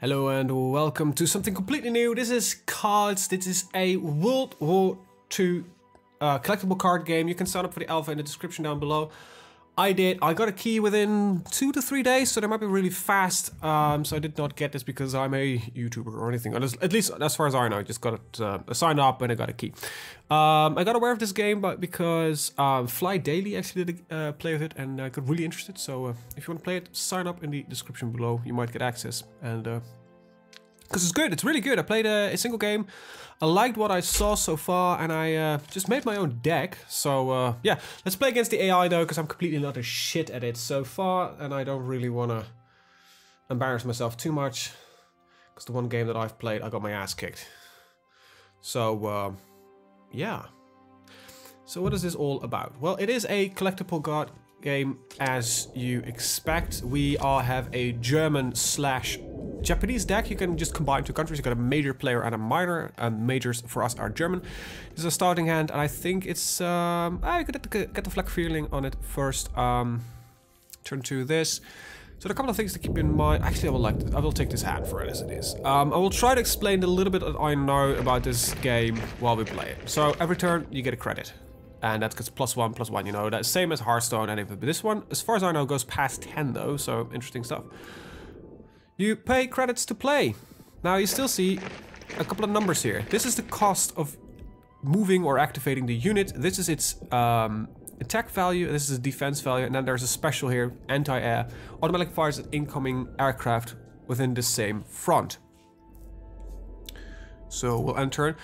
Hello and welcome to something completely new. This is Kards. This is a World War II collectible card game. You can sign up for the alpha in the description down below. I did. I got a key within 2 to 3 days, so they might be really fast. So I did not get this because I'm a YouTuber or anything. At least as far as I know, I just got it signed up and I got a key. I got aware of this game because Fly Daily actually did a play with it and I got really interested. So if you want to play it, sign up in the description below. You might get access and because it's good. It's really good. I played a single game. I liked what I saw so far, and I just made my own deck. So yeah, let's play against the AI though, because I'm completely not a shit at it so far, and I don't really want to embarrass myself too much, because the one game that I've played, I got my ass kicked. So yeah. So what is this all about? Well, it is a collectible card game, as you expect. We all have a German/Japanese deck. You can just combine two countries. You got a major player and a minor. Majors for us are German. This is a starting hand, and I think it's I could get the flag feeling on it first. Turn to this. So there are a couple of things to keep in mind. Actually, I will take this hand for it as it is. I will try to explain a little bit that I know about this game while we play it. So every turn you get a credit. And that gets +1/+1, you know, that's same as Hearthstone and everything. But this one, as far as I know, goes past 10 though, so interesting stuff. You pay credits to play. Now you still see a couple of numbers here. This is the cost of moving or activating the unit. This is its attack value, this is the defense value, and then there's a special here, anti-air. Automatically fires at incoming aircraft within the same front. So we'll enter.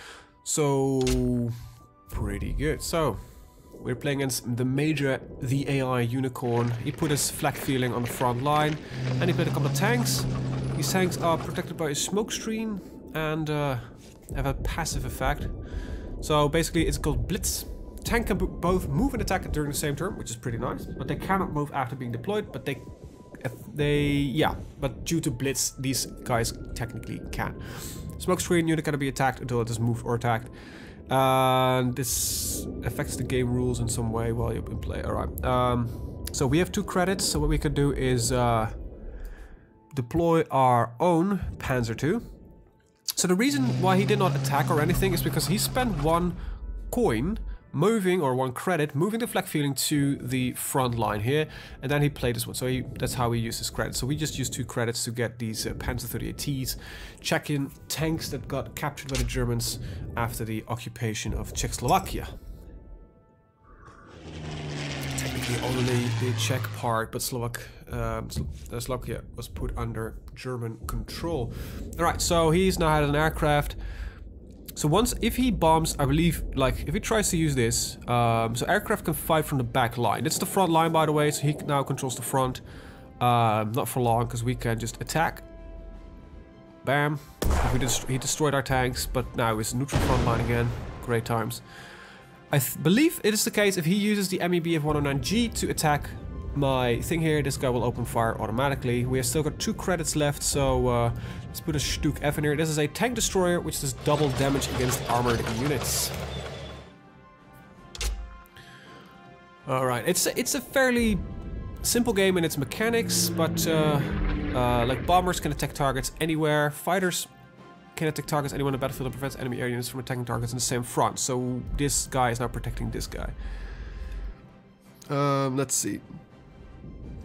So pretty good. So we're playing against the major, the AI unicorn. He put his flag feeling on the front line, and he played a couple of tanks. These tanks are protected by a smoke screen and have a passive effect. So basically it's called Blitz. Tank can both move and attack during the same turn, which is pretty nice, but they cannot move after being deployed. But but due to Blitz, these guys technically can. Smoke screen unit can be attacked until it is moved or attacked. And this affects the game rules in some way while you're in play. Alright. So we have 2 credits, so what we can do is deploy our own Panzer II. So the reason why he did not attack or anything is because he spent 1 coin moving, or 1 credit, moving the flag feeling to the front line here, and then he played this one. So that's how he used his credits. So we just used 2 credits to get these Panzer 38Ts, check-in tanks that got captured by the Germans after the occupation of Czechoslovakia. Technically only the Czech part, but Slovakia was put under German control. Alright, so he's now had an aircraft. So if he bombs, I believe, like, if he tries to use this, so aircraft can fight from the back line. It's the front line, by the way, so he now controls the front. Not for long, because we can just attack. Bam. He destroyed our tanks, but now it's neutral front line again. Great times. I believe it is the case if he uses the MEB F109G to attack my thing here, this guy will open fire automatically. We have still got 2 credits left, so let's put a Stuk F in here. This is a tank destroyer, which does double damage against armored units. Alright, it's a fairly simple game in its mechanics, but like bombers can attack targets anywhere, fighters can attack targets anywhere on the battlefield and prevents enemy air units from attacking targets in the same front. So this guy is now protecting this guy. Let's see.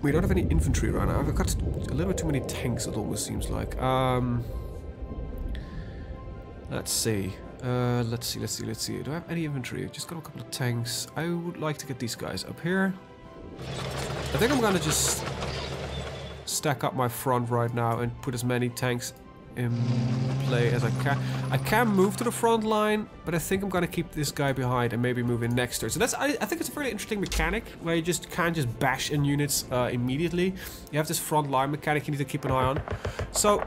We don't have any infantry right now. I've got a little bit too many tanks, it almost seems like. Let's see. Let's see. Do I have any infantry? I've just got a couple of tanks. I would like to get these guys up here. I think I'm gonna just stack up my front right now and put as many tanks in play as I can. I can move to the front line, but I think I'm gonna keep this guy behind and maybe move in next to it. So that's, I think it's a very interesting mechanic where you just can't just bash in units immediately. You have this front line mechanic you need to keep an eye on. So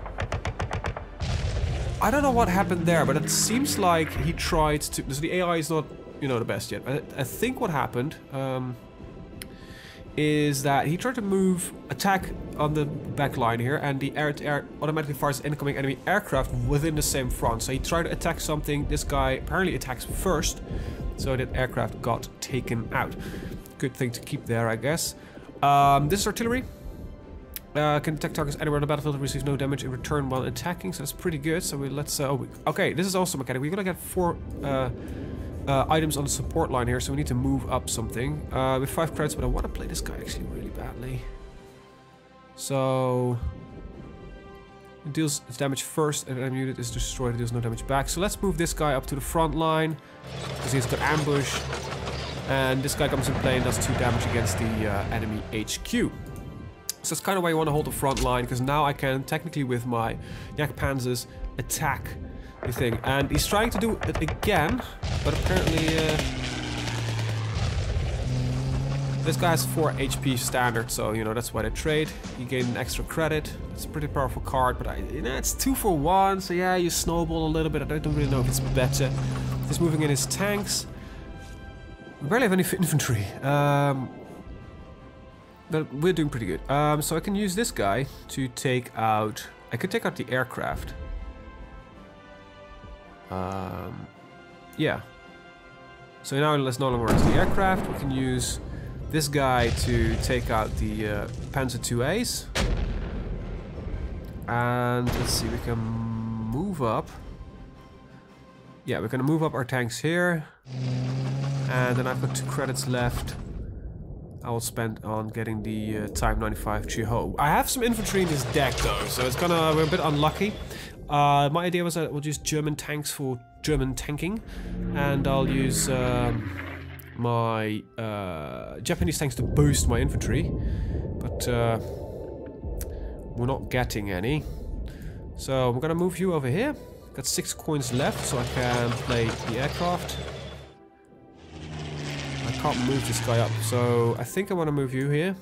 I don't know what happened there, but it seems like he tried to. So the AI is not, you know, the best yet. I think what happened is that he tried to attack on the back line here, and the air-to-air automatically fires incoming enemy aircraft within the same front. So he tried to attack something. This guy apparently attacks first, so that aircraft got taken out. Good thing to keep there, I guess. This is artillery. Can attack targets anywhere on the battlefield, receives no damage in return while attacking, so that's pretty good. So let's... okay, this is also mechanic. We're gonna get 4 items on the support line here, so we need to move up something. With 5 credits, but I want to play this guy actually really badly. So... it deals its damage first, and an enemy unit is destroyed, it deals no damage back. So let's move this guy up to the front line, because he's got ambush. And this guy comes in play and does 2 damage against the enemy HQ. So that's kind of why you want to hold the front line, because now I can technically with my Yak Panzers attack the thing. And he's trying to do it again, but apparently this guy has 4 HP standard, so you know that's why they trade. You gain an extra credit. It's a pretty powerful card, but it's 2 for 1, so yeah, you snowball a little bit. I don't really know if it's better. He's moving in his tanks. We barely have any infantry. But we're doing pretty good. So I can use this guy to take out... I could take out the aircraft. Yeah. So now let's no longer use the aircraft. We can use this guy to take out the Panzer IIAs. And let's see, we can move up. Yeah, we're gonna move up our tanks here. And then I've got 2 credits left. I will spend on getting the Type 95 Chiho. I have some infantry in this deck though, so it's gonna... we're a bit unlucky. My idea was that we'll use German tanks for German tanking, and I'll use my Japanese tanks to boost my infantry, but we're not getting any. So I'm gonna move you over here. Got 6 coins left, so I can play the aircraft. I can't move this guy up, so I think I want to move you here.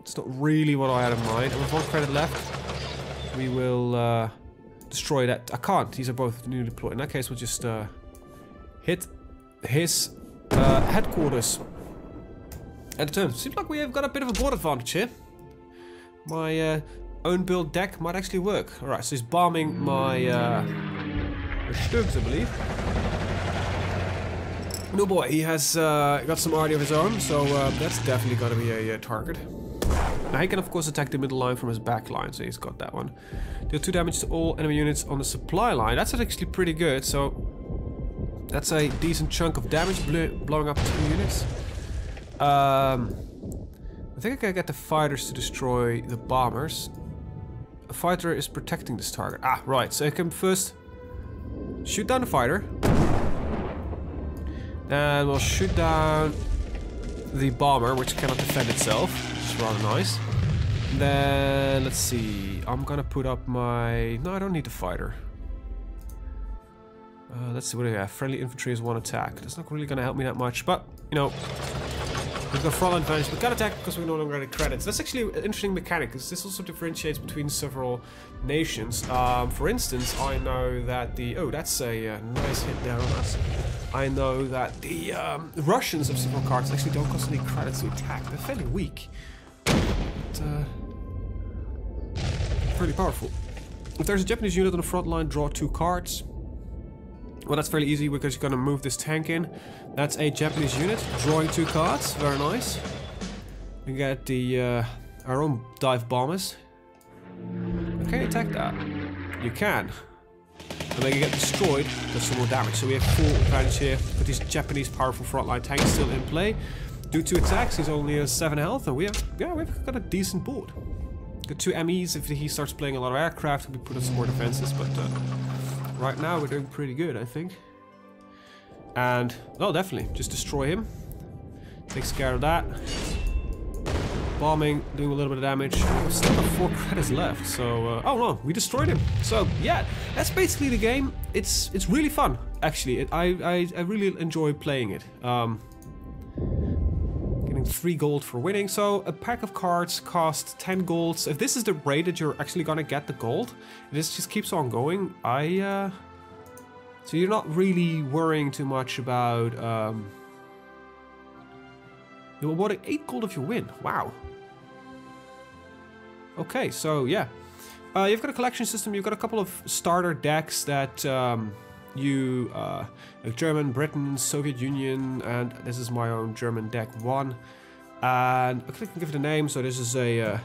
It's not really what I had in mind. And with 1 credit left, we will destroy that. I can't, these are both newly deployed. In that case, we'll just hit his headquarters. End of turn. Seems like we have got a bit of a board advantage here. My own build deck might actually work. Alright, so he's bombing my Stugs, I believe. No boy, he has got some arty of his own, so that's definitely gonna be a target. Now he can of course attack the middle line from his back line, so he's got that one. Deal 2 damage to all enemy units on the supply line. That's actually pretty good, so that's a decent chunk of damage blowing up 2 units. I think I can get the fighters to destroy the bombers. A fighter is protecting this target. Ah, right, so I can first shoot down the fighter. And we'll shoot down the bomber, which cannot defend itself, which is rather nice. Then, let's see, I'm gonna put up my... no, I don't need the fighter. Let's see what do we have. Friendly infantry is 1 attack. That's not really gonna help me that much, but, you know, we've got front advantage. We can't attack because we no longer get credits. That's actually an interesting mechanic, because this also differentiates between several nations. For instance, I know that the... oh, that's a nice hit there on us. I know that the Russians of several cards actually don't cost any credits to attack. They're fairly weak. But, pretty powerful. If there's a Japanese unit on the front line, draw 2 cards. Well, that's fairly easy because you're gonna move this tank in. That's a Japanese unit, drawing 2 cards. Very nice. We get the our own dive bombers. Can you attack that? You can. And they can get destroyed, does some more damage. So we have full advantage here. But these Japanese powerful frontline tanks still in play. Do 2 attacks, he's only 7 health, and we've got a decent board. Got 2 MEs. If he starts playing a lot of aircraft, we put in some more defenses, but right now we're doing pretty good, I think. And, well, definitely, just destroy him. Takes care of that. Bombing, doing a little bit of damage. We've still got 4 credits left, so... oh no, we destroyed him. So, yeah, that's basically the game. It's really fun, actually. I really enjoy playing it. Getting 3 gold for winning. So, a pack of cards costs 10 gold. So if this is the rate that you're actually gonna get the gold, this just keeps on going. So you're not really worrying too much about... you're awarding 8 gold if you win. Wow. Okay, so yeah. You've got a collection system. You've got a couple of starter decks that like German, Britain, Soviet Union, and this is my own German deck 1. And I can give it a name. So this is a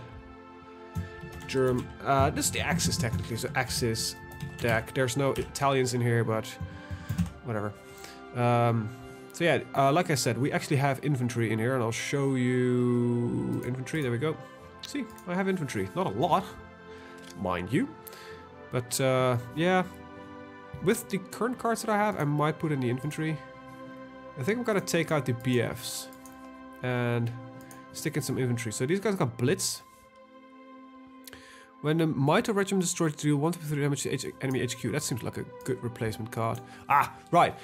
This is the Axis technically, so Axis deck. There's no Italians in here, but whatever. So yeah, like I said, we actually have infantry in here, and I'll show you infantry. There we go. See, I have infantry. Not a lot, mind you. But yeah, with the current cards that I have, I might put in the infantry. I think I'm gonna take out the BFs and stick in some infantry. So these guys got Blitz. When the Mitre Regiment destroys, deal 1 to 3 damage to enemy HQ. That seems like a good replacement card. Ah, right.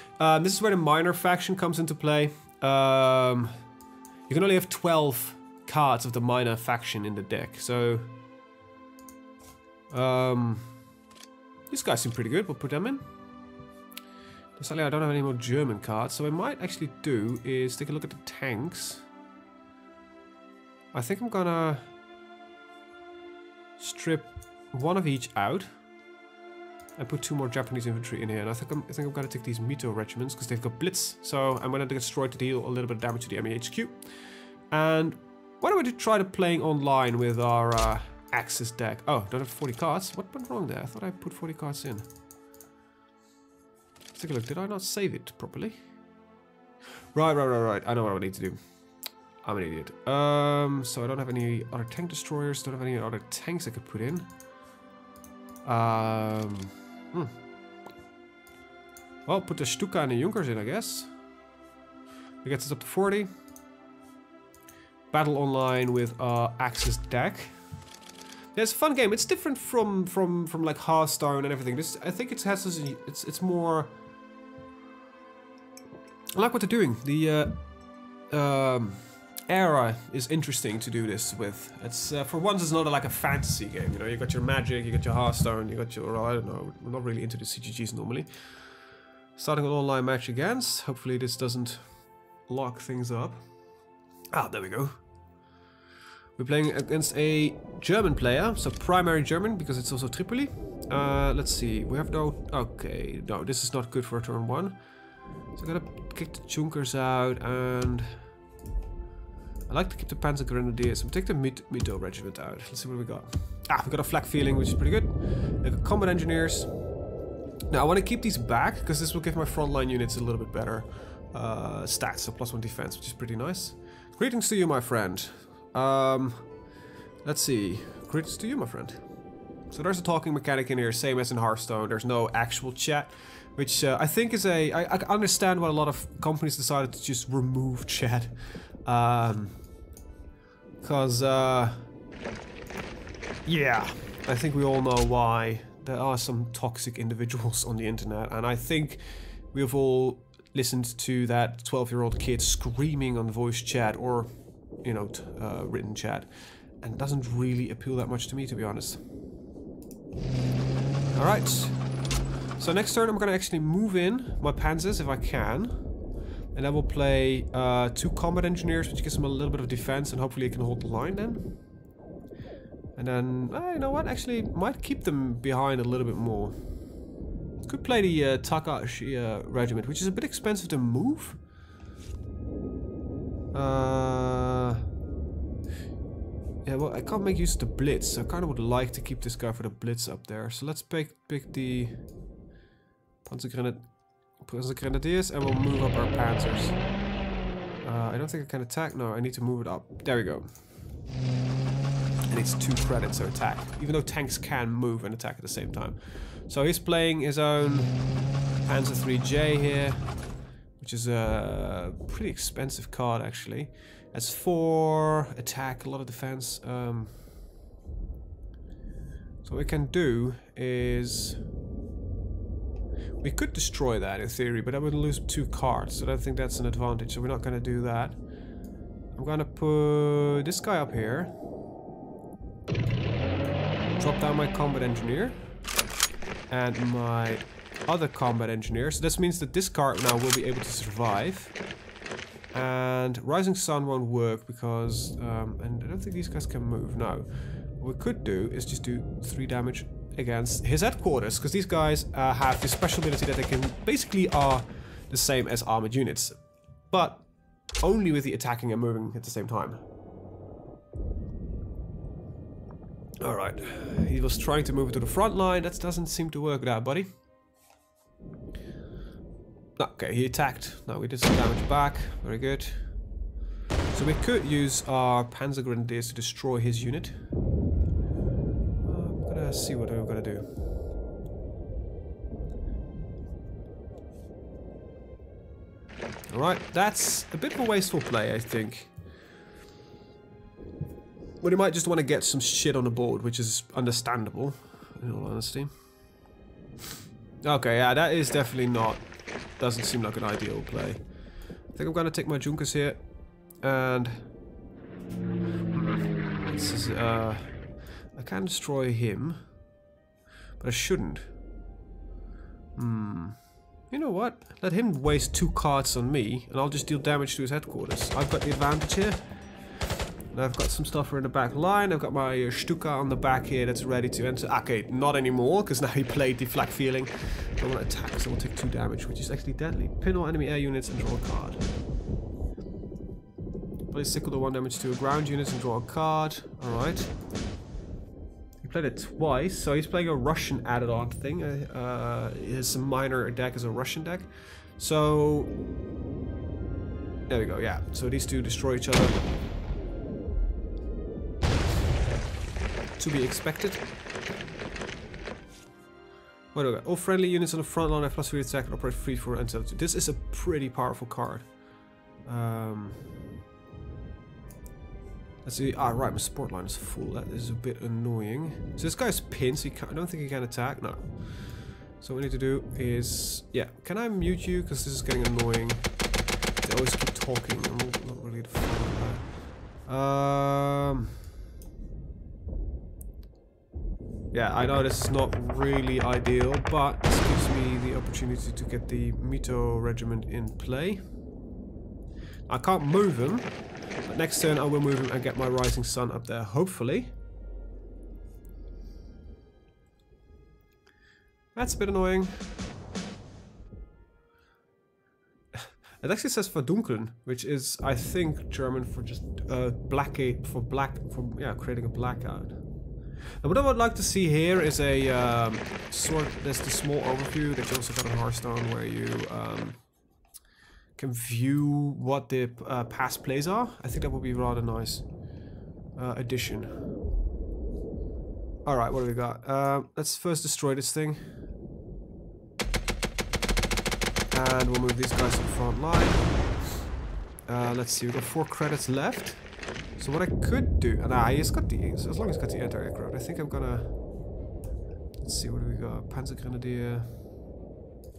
This is where the minor faction comes into play. You can only have 12 cards of the minor faction in the deck. So, these guys seem pretty good. We'll put them in. Sadly, I don't have any more German cards. So, what I might actually do is take a look at the tanks. I think I'm gonna strip one of each out and put 2 more Japanese infantry in here. And I think I'm gonna take these Mito regiments because they've got Blitz, so I'm gonna destroy to deal a little bit of damage to the enemy HQ. And why don't we try to playing online with our Axis deck? Oh, don't have 40 cards. What went wrong there? I thought I put 40 cards in. Let's take a look. Did I not save it properly? Right. I know what I need to do. I'm an idiot. So I don't have any other tank destroyers, don't have any other tanks I could put in. Well, put the Stuka and the Junkers in, I guess. We get this up to 40. Battle online with Axis deck. Yeah, it's a fun game. It's different from like Hearthstone and everything. This, I think it has this, it's more. I like what they're doing. The era is interesting to do this with. It's for once it's not like a fantasy game, you know. You got your Magic, you got your Hearthstone, you got your, I don't know, we're not really into the CGGs normally. Starting an online match against. Hopefully this doesn't lock things up. Ah, there we go. We're playing against a German player, so primary German because it's also Tripoli. Let's see, we have no. Okay, no, this is not good for turn 1. So I gotta kick the Junkers out and. I like to keep the Panzer Grenadiers. We'll take the Mito Regiment out. Let's see what we got. Ah, we got a flak feeling, which is pretty good. We got Combat Engineers. Now, I want to keep these back, because this will give my frontline units a little bit better stats. So +1 defense, which is pretty nice. Greetings to you, my friend. Let's see. Greetings to you, my friend. So there's a talking mechanic in here, same as in Hearthstone. There's no actual chat, which I think is a... I understand why a lot of companies decided to just remove chat. Because, yeah, I think we all know why. There are some toxic individuals on the internet, and I think we've all listened to that 12-year-old kid screaming on voice chat or, you know, written chat, and it doesn't really appeal that much to me, to be honest. Alright, so next turn I'm gonna actually move in my Panzers if I can. And then we'll play 2 Combat Engineers, which gives them a little bit of defense, and hopefully I can hold the line then. And then, you know what, actually might keep them behind a little bit more. Could play the Takashi regiment, which is a bit expensive to move. Yeah, well, I can't make use of the Blitz, so I kind of would like to keep this guy for the Blitz up there. So let's pick the Panzer Grenadiers, and we'll move up our Panzers. I don't think I can attack. No, I need to move it up. There we go. And it's 2 credits to attack, even though tanks can move and attack at the same time. So he's playing his own Panzer 3J here, which is a pretty expensive card actually. Has 4 attack, a lot of defense. So what we can do is we could destroy that in theory, but I would lose 2 cards, so I don't think that's an advantage. So we're not going to do that. I'm going to put this guy up here. Drop down my Combat Engineer and my other Combat Engineer. So this means that this card now will be able to survive. And Rising Sun won't work because, and I don't think these guys can move. No. What we could do is just do 3 damage against his headquarters, because these guys have this special ability that they can basically are the same as armored units, but only with the attacking and moving at the same time. Alright. He was trying to move to the front line. That doesn't seem to work now, buddy. Okay, he attacked. Now we did some damage back. Very good. So we could use our Panzer Grenadiers to destroy his unit. I'm gonna see what we're gonna do. Alright, that's a bit of a wasteful play, I think. But he might just want to get some shit on the board, which is understandable, in all honesty. Okay, yeah, that is definitely not... Doesn't seem like an ideal play. I think I'm gonna take my Junkers here. And... This is, I can destroy him. But I shouldn't. You know what? Let him waste 2 cards on me, and I'll just deal damage to his headquarters. I've got the advantage here. And I've got some stuff in the back line. I've got my Stuka on the back here that's ready to enter. Okay, not anymore, because now he played the flak feeling. I want to attack, so we'll take 2 damage, which is actually deadly. Pin all enemy air units and draw a card. Place sickle to 1 damage to a ground unit and draw a card. Alright. He played it twice, so he's playing a Russian added-on thing. His minor deck is a Russian deck. So... There we go, yeah. So these two destroy each other. To be expected. What do we got? All friendly units on the front line have +3 attack and operate free for until 2. This is a pretty powerful card. Let's see. Ah, right, my support line is full. That is a bit annoying. So this guy's pinned, so I don't think he can attack. No. So what we need to do is... Yeah, can I mute you? Because this is getting annoying. They always keep talking. I'm not really the fan of that. Yeah, I know this is not really ideal, but this gives me the opportunity to get the Mito regiment in play. I can't move him, but next turn I will move him and get my Rising Sun up there, hopefully. That's a bit annoying. It actually says verdunkeln, which is, I think, German for just creating a blackout. And what I would like to see here is a there's the small overview that you also got on Hearthstone, where you can view what the past plays are. I think that would be a rather nice addition. Alright, what do we got? Let's first destroy this thing. And we'll move these guys to the front line. Let's see, we've got 4 credits left. So what I could do, he's got the, as long as he's got the anti-aircraft, I think I'm gonna, let's see, what do we got? Panzer Grenadier.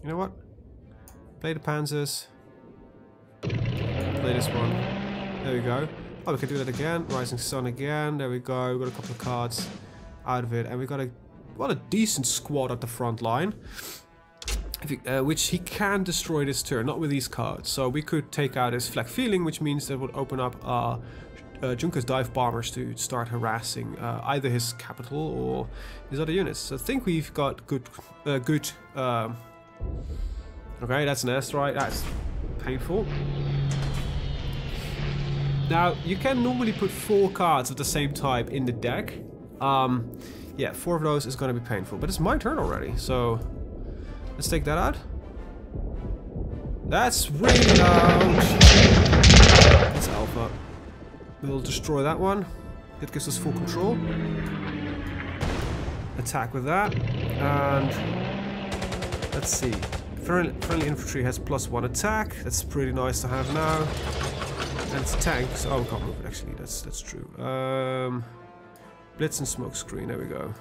You know what? Play the Panzers. Play this one. There we go. Oh, we can do that again. Rising Sun again. There we go. We've got a couple of cards out of it, and we got a decent squad at the front line. Which he can destroy this turn, not with these cards. So we could take out his flak feeling, which means that would open up Junkers dive bombers to start harassing either his capital or his other units. So I think we've got good. Okay, that's an airstrike. That's painful. Now you can normally put 4 cards of the same type in the deck. Yeah, 4 of those is going to be painful, but it's my turn already, so. Let's take that out. That's really loud. That's Alpha. We'll destroy that one. It gives us full control. Attack with that. And let's see. Friendly infantry has +1 attack. That's pretty nice to have now. And it's tanks. Oh, we can't move it actually. That's true. Blitz and smoke screen. There we go.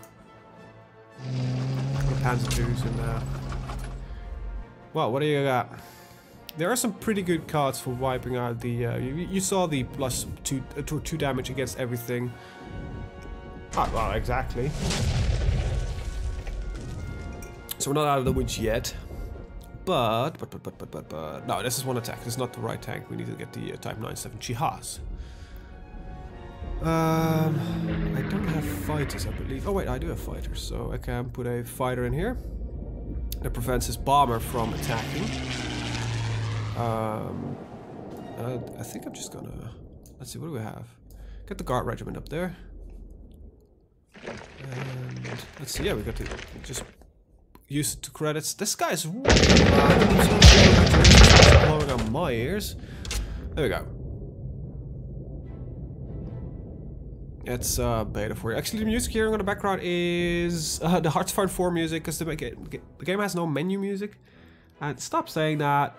Panzer IIs in there. Well, what do you got? There are some pretty good cards for wiping out the... you saw the +2 damage against everything. Ah, well, exactly. So we're not out of the woods yet. But... No, this is 1 attack. This is not the right tank. We need to get the Type 97 Chihas. I don't have fighters, I believe. Oh wait, I do have fighters. So I can put a fighter in here. That prevents his bomber from attacking. I think I'm just gonna... Let's see, what do we have? Get the guard regiment up there. And let's see, yeah, we got to just use it to credits. This guy is really loud. It's blowing out my ears. There we go. It's beta for you. Actually, the music hearing on the background is the Hard to Find 4 music, because the game has no menu music. And stop saying that.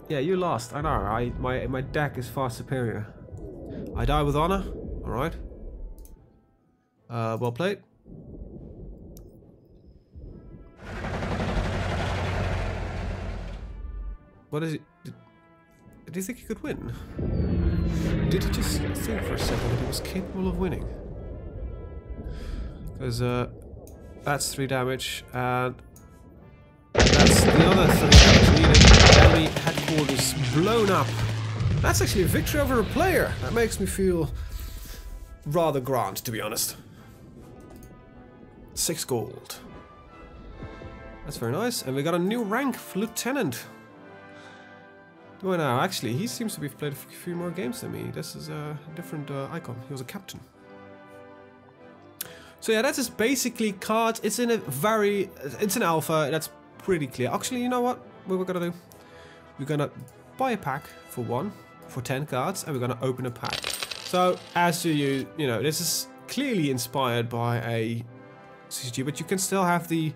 Yeah, you lost. I know. My deck is far superior. I die with honor. All right. Well played. What is it? Do you think he could win? Did he just think for a second that he was capable of winning? Because that's 3 damage, and that's the other 3 damage needed. Enemy headquarters blown up. That's actually a victory over a player. That makes me feel rather grand, to be honest. 6 gold. That's very nice. And we got a new rank, Lieutenant. Do I know? Actually, he seems to have played a few more games than me. This is a different icon. He was a captain. So yeah, that is basically Kards. It's in a it's an alpha. That's pretty clear. Actually, you know what we're gonna do? We're gonna buy a pack for 10 cards, and we're gonna open a pack. So as you know, this is clearly inspired by a CCG, but you can still have the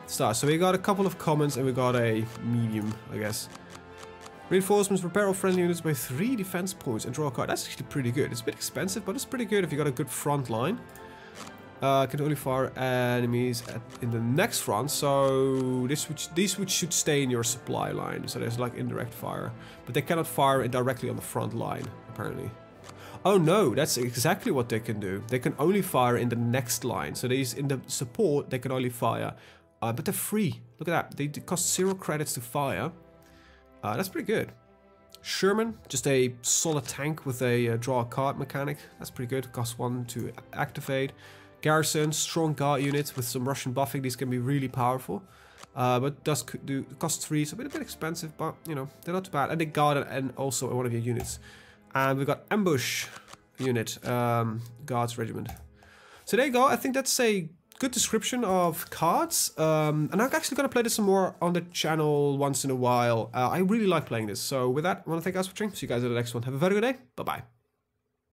stars. So we got a couple of commons, and we got a medium, I guess. Reinforcements, repair all friendly units by 3 defense points and draw a card. That's actually pretty good. It's a bit expensive, but it's pretty good if you got a good front line. Can only fire enemies in the next front, so these should stay in your supply line. So there's like indirect fire, but they cannot fire directly on the front line, apparently. Oh no, that's exactly what they can do. They can only fire in the next line. So these in the support, they can only fire, but they're free. Look at that. They cost 0 credits to fire. That's pretty good. Sherman, just a solid tank with a draw a card mechanic. That's pretty good. Costs 1 to activate. Garrison, strong guard units with some Russian buffing. These can be really powerful. But cost 3, so a bit expensive, but you know, they're not too bad. And they guard and also one of your units. And we've got ambush unit, guards regiment. So there you go. I think that's a good description of Kards. And I'm actually going to play this some more on the channel once in a while. I really like playing this. So with that, I want to thank you guys for watching. See you guys in the next one. Have a very good day. Bye-bye.